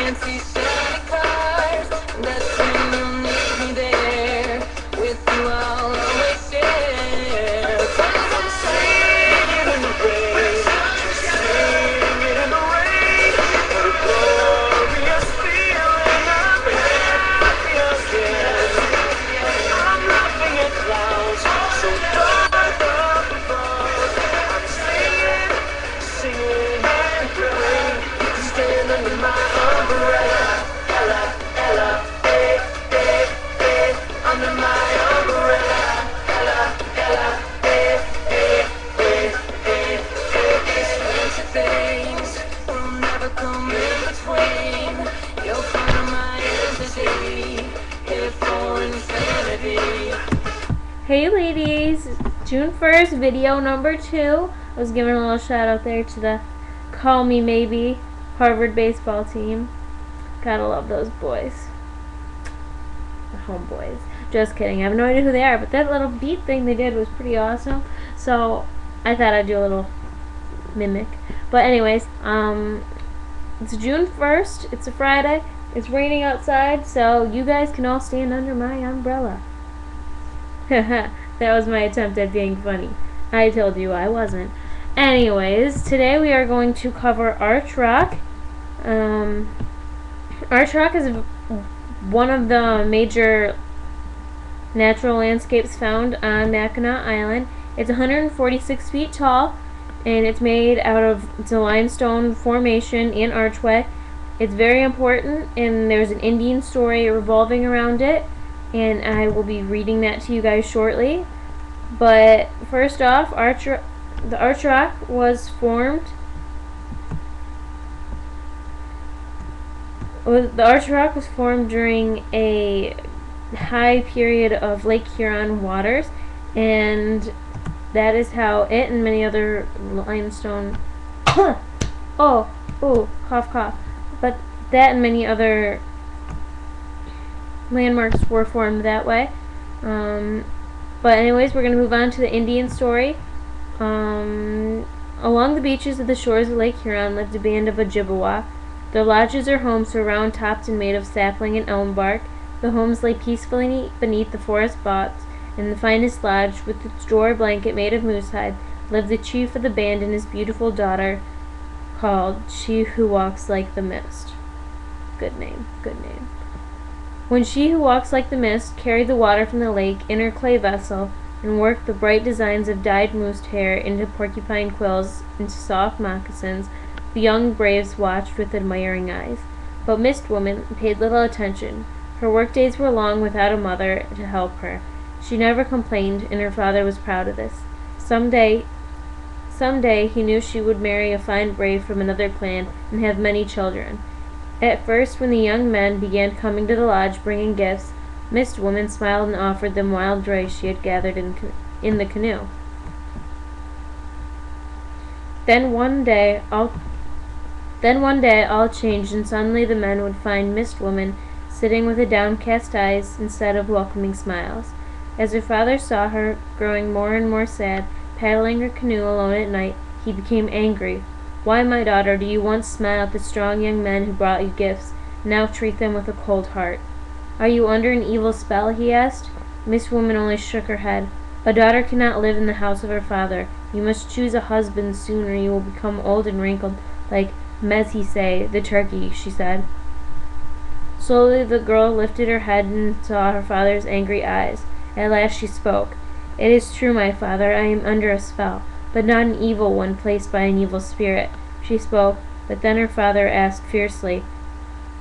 fancy shiny cars. That's when you'll need me there. With you I'll always share. 'Cause I'm singing in the rain, singing in the rain. What a glorious feeling, I'm happy again. I'm laughing at clouds so dark up above. I'm singing and praying to stand under my umbrella. Ella, Ella, eh, eh, eh, under my umbrella. Ella, Ella, eh, eh, eh, eh, eh. These fancy things will never come in between. You'll find my entity here for infinity. Hey ladies, June 1st, video number 2. I was giving a little shout out there to the Call Me Maybe Harvard baseball team. Gotta love those boys. The homeboys. Just kidding, I have no idea who they are, but that little beat thing they did was pretty awesome. So I thought I'd do a little mimic. But anyways, it's June 1st, it's a Friday, it's raining outside, so you guys can all stand under my umbrella. That was my attempt at being funny. I told you I wasn't. Anyways, today we are going to cover Arch Rock. Arch Rock is one of the major natural landscapes found on Mackinac Island. It's 146 feet tall, and it's made out of a limestone formation and archway. It's very important, and there's an Indian story revolving around it, and I will be reading that to you guys shortly. But first off, the Arch Rock was formed. The Arch Rock was formed during a high period of Lake Huron waters, and that is how it and many other limestone cough cough. But that and many other landmarks were formed that way. But anyways, we're going to move on to the Indian story. Along the beaches of the shores of Lake Huron lived a band of Ojibwa. Their lodges or homes were round-topped and made of sapling and elm bark. The homes lay peacefully beneath the forest boughs. In the finest lodge, with its door blanket made of moose hide, lived the chief of the band and his beautiful daughter, called She Who Walks Like the Mist. Good name, good name. When She Who Walks Like the Mist carried the water from the lake in her clay vessel and worked the bright designs of dyed moose hair into porcupine quills into soft moccasins, the young braves watched with admiring eyes. But Mist Woman paid little attention. Her workdays were long without a mother to help her. She never complained, and her father was proud of this. Someday he knew she would marry a fine brave from another clan and have many children. At first, when the young men began coming to the lodge bringing gifts, Mist Woman smiled and offered them wild rice she had gathered in the canoe. Then one day all changed, and suddenly the men would find Mist Woman sitting with downcast eyes instead of welcoming smiles. As her father saw her growing more and more sad, paddling her canoe alone at night, he became angry. Why, my daughter, do you once smile at the strong young men who brought you gifts, now treat them with a cold heart? Are you under an evil spell? He asked. Miss Woman only shook her head. A daughter cannot live in the house of her father. You must choose a husband soon, or you will become old and wrinkled, like Mezhise, the turkey, she said. Slowly the girl lifted her head and saw her father's angry eyes. At last she spoke. It is true, my father, I am under a spell, but not an evil one placed by an evil spirit. She spoke, but then her father asked fiercely,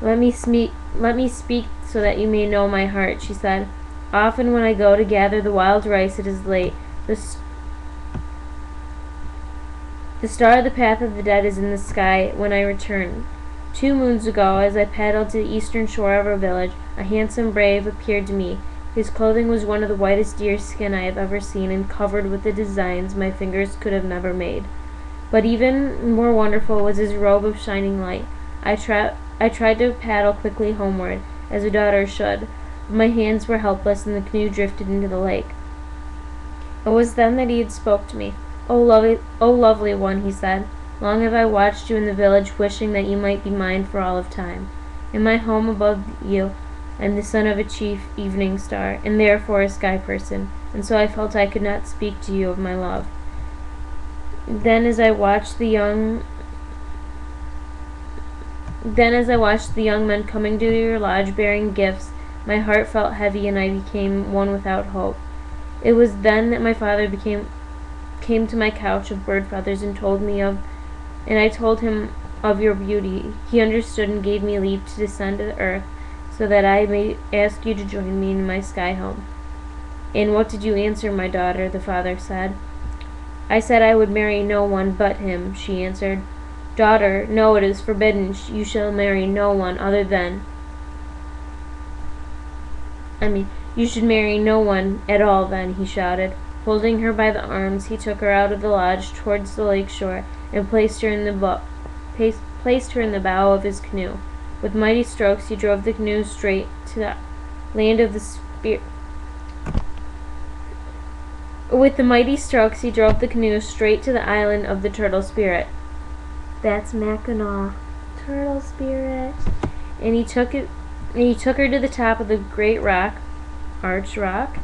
Let me speak so that you may know my heart, she said. Often when I go to gather the wild rice, it is late. The star of the path of the dead is in the sky when I return. 2 moons ago, as I paddled to the eastern shore of our village, a handsome brave appeared to me. His clothing was one of the whitest deerskin I have ever seen, and covered with the designs my fingers could have never made. But even more wonderful was his robe of shining light. I tried to paddle quickly homeward, as a daughter should, but my hands were helpless, and the canoe drifted into the lake. It was then that he had spoke to me. "Oh, lovely one," he said, "long have I watched you in the village, wishing that you might be mine for all of time. In my home above you, I'm the son of a chief evening star, and therefore a sky person, and so I felt I could not speak to you of my love. Then as I watched the young men coming to your lodge bearing gifts, my heart felt heavy and I became one without hope. It was then that my father came to my couch of bird feathers and I told him of your beauty. He understood and gave me leave to descend to the earth, so that I may ask you to join me in my sky home. And what did you answer, my daughter? The father said. I said I would marry no one but him, she answered. Daughter, no, it is forbidden. You shall marry no one other than... you should marry no one at all then, he shouted. Holding her by the arms, he took her out of the lodge towards the lake shore and placed her in the bow of his canoe. With mighty strokes he drove the canoe straight to the land of the spirit. With the mighty strokes he drove the canoe straight to the island of the turtle spirit. That's Mackinac, turtle spirit. And he took her to the top of the great rock, Arch Rock,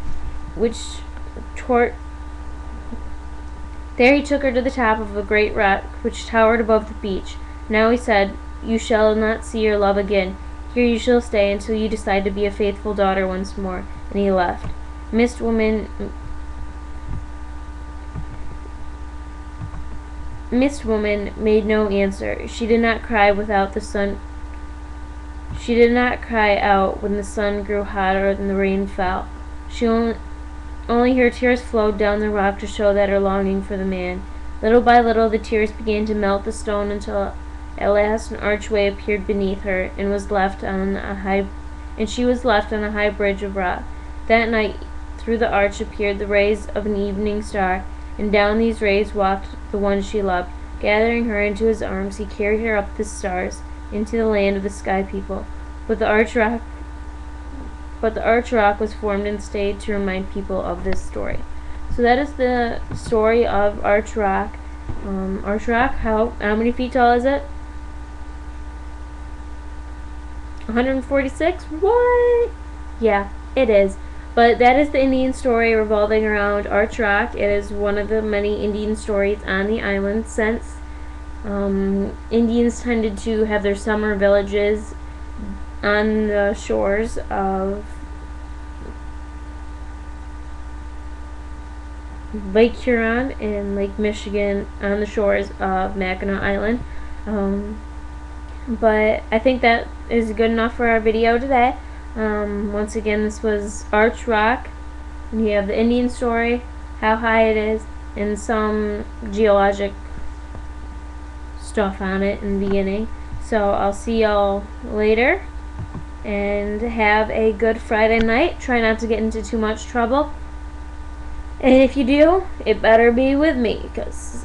There he took her to the top of a great rock which towered above the beach. Now he said, you shall not see your love again. Here you shall stay until you decide to be a faithful daughter once more. And he left. Mist Woman made no answer. She did not cry out when the sun grew hotter and the rain fell. She only her tears flowed down the rock to show that her longing for the man. Little by little the tears began to melt the stone until at last an archway appeared beneath her and she was left on a high bridge of rock. That night through the arch appeared the rays of an evening star, and down these rays walked the one she loved. Gathering her into his arms, he carried her up the stars into the land of the sky people. But the arch rock was formed and stayed to remind people of this story. So that is the story of Arch Rock. Arch Rock, how many feet tall is it? 146? What? Yeah, it is. But that is the Indian story revolving around Arch Rock. It is one of the many Indian stories on the island since Indians tended to have their summer villages on the shores of Lake Huron and Lake Michigan on the shores of Mackinac Island. But I think that is good enough for our video today. Once again, this was Arch Rock, and you have the Indian story, how high it is, and some geologic stuff on it in the beginning. So I'll see y'all later, and have a good Friday night. Try not to get into too much trouble, and if you do, it better be with me, because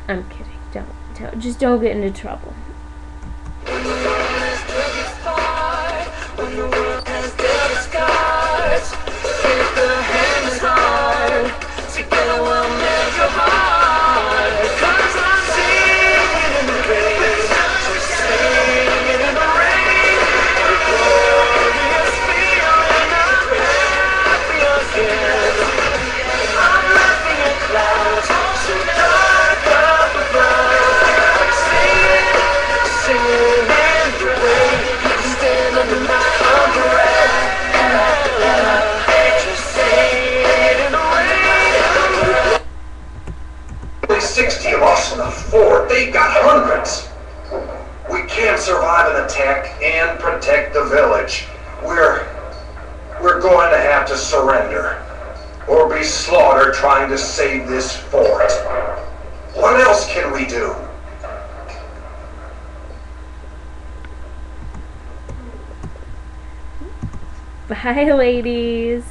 I'm kidding. Just don't get into trouble. When the world has took its part, when the world has dealt its cards, if the hand is hard, together we'll make a heart. 'Cause I'm singing in the rain, just singing in the rain. A glorious feeling, I'm happy again. I'm laughing at clouds so dark up above. I'm singing in the rain. You can stand under my umbrella. Just singing in the rain. Only 60 of us in the fort. They've got hundreds. We can't survive an attack and protect the village. We're going to have to surrender, or be slaughtered trying to save this fort. What else can we do? Bye, ladies.